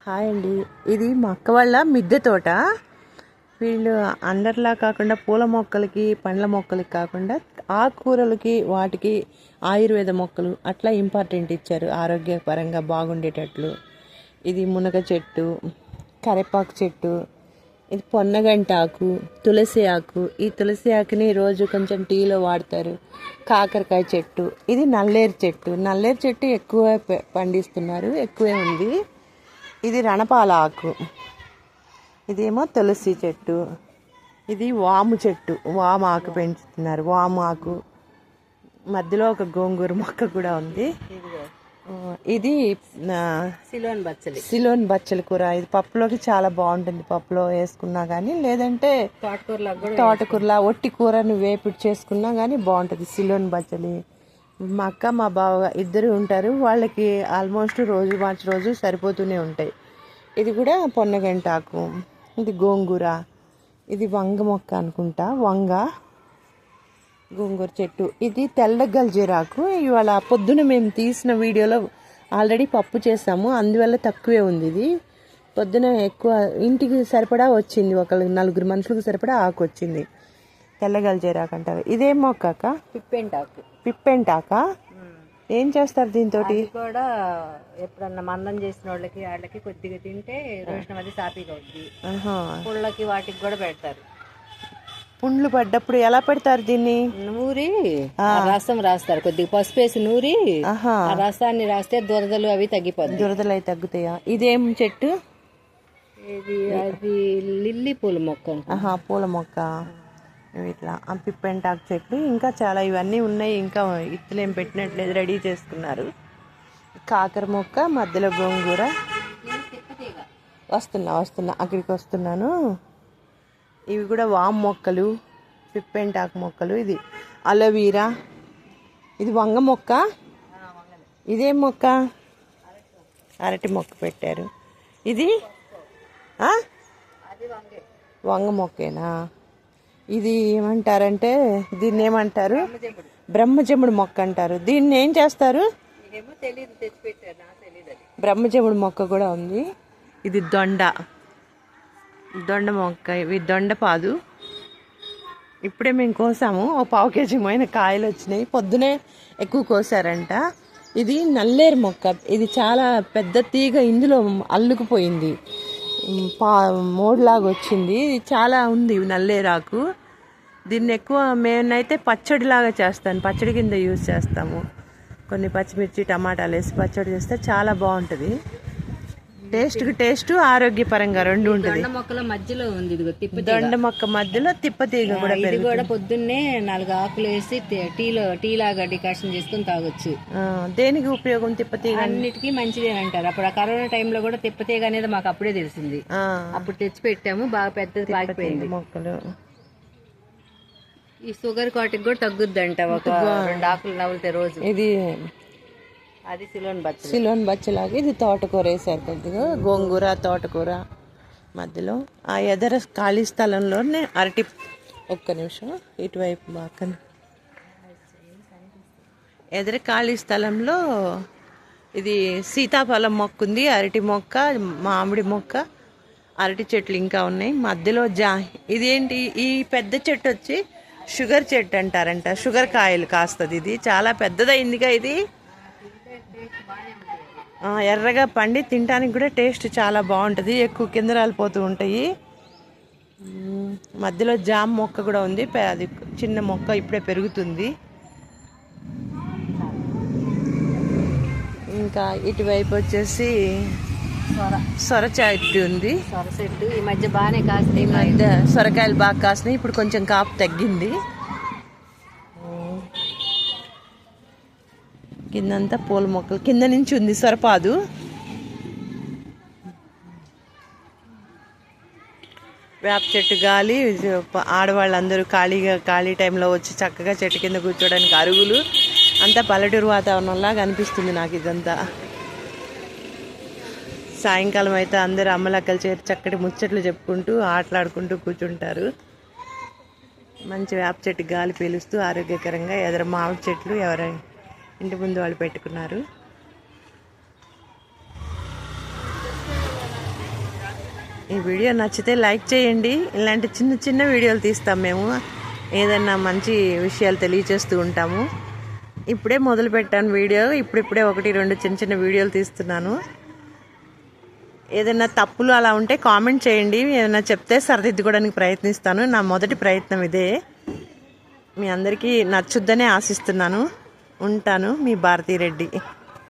Hi అండి. ఇది మా అక్క వాళ్ళ మిద్దె తోట. వీళ్ళు అందరిలా కాకుండా పూల మొక్కలకి పండ్ల మొక్కలకి కాకుండా ఆకుకూరలకి వాటికి ఆయుర్వేద మొక్కలు అట్లా ఇంపార్టెంట్ ఇచ్చారు, ఆరోగ్యపరంగా బాగుండేటట్లు. ఇది మునగ చెట్టు, కరివేపాకు చెట్టు, ఇది పొన్నగంటి ఆకు, తులసి ఆకు. ఈ తులసి ఆకుని రోజు కొంచెం టీలో వాడతారు. కాకరకాయ చెట్టు, ఇది నల్లేరు చెట్టు. నల్లేరు చెట్టు ఎక్కువ పండిస్తున్నారు, ఎక్కువే ఉంది. ఇది రణపాల ఆకు, ఇదేమో తులసి చెట్టు. ఇది వాము చెట్టు, వాము ఆకు పెంచుతున్నారు. వాము ఆకు మధ్యలో ఒక గోంగూర మొక్క కూడా ఉంది. ఇది సిలోన్ బచ్చల కూర. ఇది పప్పులోకి చాలా బాగుంటుంది, పప్పులో వేసుకున్నా కానీ, లేదంటే తోటకూరలా ఒట్టి కూరని వేపుడు చేసుకున్నా కానీ బాగుంటుంది. సిలోన్ బచ్చలి. మా అక్క మా బావ ఇద్దరు ఉంటారు, వాళ్ళకి ఆల్మోస్ట్ రోజు మార్చి రోజు సరిపోతూనే ఉంటాయి. ఇది కూడా పొన్నగంటాకు. ఇది గోంగూర. ఇది వంగ మొక్క అనుకుంటా, గోంగూర చెట్టు. ఇది తెల్ల గల్జీరాకు. ఇవాళ పొద్దున మేము తీసిన వీడియోలో ఆల్రెడీ పప్పు చేసాము, అందువల్ల తక్కువే ఉంది. ఇది పొద్దున ఎక్కువ ఇంటికి సరిపడా వచ్చింది, ఒక 4 మనుషులకు సరిపడా ఆకు వచ్చింది. తెల్ల గల్జీరాకు అంటారు. ఇదేం మొక్క అక్క? పిప్పెంటాకా? ఏం చేస్తారు దీంతో? కూడా ఎప్పుడన్నా మందం చేసిన వాళ్ళకి కొద్దిగా తింటే రోషం అది సాపిగా ఉంది. పుళ్ళకి వాటికి కూడా పెడతారు. పుండ్లు పడ్డప్పుడు ఎలా పెడతారు దీన్ని? నూరి రసం రాస్తారు, కొద్దిగా పసుపు వేసి నూరి ఆ రసాన్ని రాస్తే దురదలు అవి తగ్గిపోతాయి. దురదలు అవి తగ్గుతాయా? ఇదేం చెట్టు? అది లిల్లీ పూల మొక్క. పూల మొక్క. ఇట్లా పిప్పెంటాకు చెట్లు ఇంకా చాలా ఇవన్నీ ఉన్నాయి. ఇంకా ఇత్తులేం పెట్టినట్లేదు, రెడీ చేసుకున్నారు. కాకర మొక్క, మధ్యలో గోంగూర. వస్తున్నా అక్కడికి వస్తున్నాను. ఇవి కూడా వామ్ మొక్కలు, పిప్పెంటాకు మొక్కలు. ఇది అలోవీరా. ఇది వంగ మొక్క. ఇదేం మొక్క? అరటి మొక్క పెట్టారు. ఇది వంగ మొక్కేనా? ఇది ఏమంటారంటే, దీన్ని ఏమంటారు? బ్రహ్మజముడు మొక్క అంటారు. దీన్ని ఏం చేస్తారు? బ్రహ్మజముడు మొక్క కూడా ఉంది. ఇది దొండ మొక్క. ఇవి దొండపాదు. ఇప్పుడే మేము కోసాము, ఒక 1/2 కేజీ మైన కాయలు వచ్చినాయి. పొద్దునే ఎక్కువ కోసారంట. ఇది నల్లేరు మొక్క. ఇది చాలా పెద్ద తీగ, ఇందులో అల్లుకుపోయింది, మోడ్లాగా వచ్చింది. ఇది చాలా ఉంది నల్లేరాకు. దీన్ని ఎక్కువ మేమైతే పచ్చడిలాగా చేస్తాను, పచ్చడి కింద యూజ్ చేస్తాము. కొన్ని పచ్చిమిర్చి టమాటాలు వేసి పచ్చడి చేస్తే చాలా బాగుంటుంది. టేస్ట్ ఆరోగ్యపరంగా రెండు ఉంటుంది. మధ్యలో ఉంది దొండ మొక్క మధ్యలో తిప్పతీగ కూడా. ఇది కూడా పొద్దున్నే 4 ఆకులు వేసి టీ లాగా డికాషన్ చేసుకుని తాగొచ్చు. దేనికి ఉపయోగం తిప్పతీగ? అన్నిటికీ మంచిదేనంటారు. అప్పుడు ఆ కరోనా టైంలో కూడా తిప్పతీగ అనేది మాకు అప్పుడే తెలిసింది. అప్పుడు తెచ్చి పెట్టాము, బాగా పెద్దది పాకిపోయింది మొక్కలు. ఈ షుగర్ కాటికి కూడా తగ్గుద్దంట, ఒక 2 ఆకులు నవ్వులితే రోజు. ఇది అది సిలోన్ బచ్చలాగా. ఇది తోటకూర వేసారు కొద్దిగా, గోంగూర, తోటకూర. మధ్యలో ఆ ఎదర ఖాళీ స్థలంలోనే అరటి. ఒక్క నిమిషం ఇటువైపు బాగా. ఎదర ఖాళీ స్థలంలో ఇది సీతాఫలం మొక్క ఉంది, అరటి మొక్క, మామిడి మొక్క, అరటి చెట్లు ఇంకా ఉన్నాయి. మధ్యలో ఇదేంటి? ఈ పెద్ద చెట్టు వచ్చి షుగర్ చెట్టు అంటారంట. షుగర్ కాయలు కాస్తుంది. ఇది చాలా పెద్దదైందిగా. ఇది ఎర్రగా పండి తినడానికి కూడా టేస్ట్ చాలా బాగుంటుంది. ఎక్కువ కింద రాలిపోతూ ఉంటాయి. మధ్యలో జామ మొక్క కూడా ఉంది, అది చిన్న మొక్క, ఇప్పుడే పెరుగుతుంది. ఇంకా ఇటువైపు వచ్చేసి సొర చెట్టు ఉంది. ఈ మధ్య బాగానే కాసినాయి. ఈ మధ్య సొరకాయలు బాగా కాసినాయి. ఇప్పుడు కొంచెం కాపు తగ్గింది. కిందంతా పూల మొక్కలు, కింద నుంచి ఉంది సొరపాదు. వేప చెట్టు గాలి. ఆడవాళ్ళందరూ ఖాళీ టైంలో వచ్చి చక్కగా చెట్టు కింద కూర్చోడానికి అరుగులు. అంతా పల్లెటూరు వాతావరణంలాగా అనిపిస్తుంది నాకు ఇదంతా. సాయంకాలం అయితే అందరూ అమ్మలక్కలు చేరి చక్కటి ముచ్చట్లు చెప్పుకుంటూ ఆటలాడుకుంటూ కూర్చుంటారు. మంచి వేప చెట్టు గాలి పీలుస్తూ ఆరోగ్యకరంగా. ఎదర మామిడి చెట్లు ఎవరై ఇంటి ముందు వాళ్ళు పెట్టుకున్నారు. ఈ వీడియో నచ్చితే లైక్ చేయండి. ఇలాంటి చిన్న చిన్న వీడియోలు తీస్తాం మేము, ఏదన్నా మంచి విషయాలు తెలియచేస్తూ ఉంటాము. ఇప్పుడే మొదలు పెట్టాను వీడియో, ఇప్పుడిప్పుడే 1-2 చిన్న చిన్న వీడియోలు తీస్తున్నాను. ఏదైనా తప్పులు అలా ఉంటే కామెంట్ చేయండి, ఏదైనా చెప్తే సరిదిద్దుకోవడానికి ప్రయత్నిస్తాను. నా మొదటి ప్రయత్నం ఇదే. మీ అందరికీ నచ్చుద్దనే ఆశిస్తున్నాను. ఉంటాను, మీ భారతీ రెడ్డి.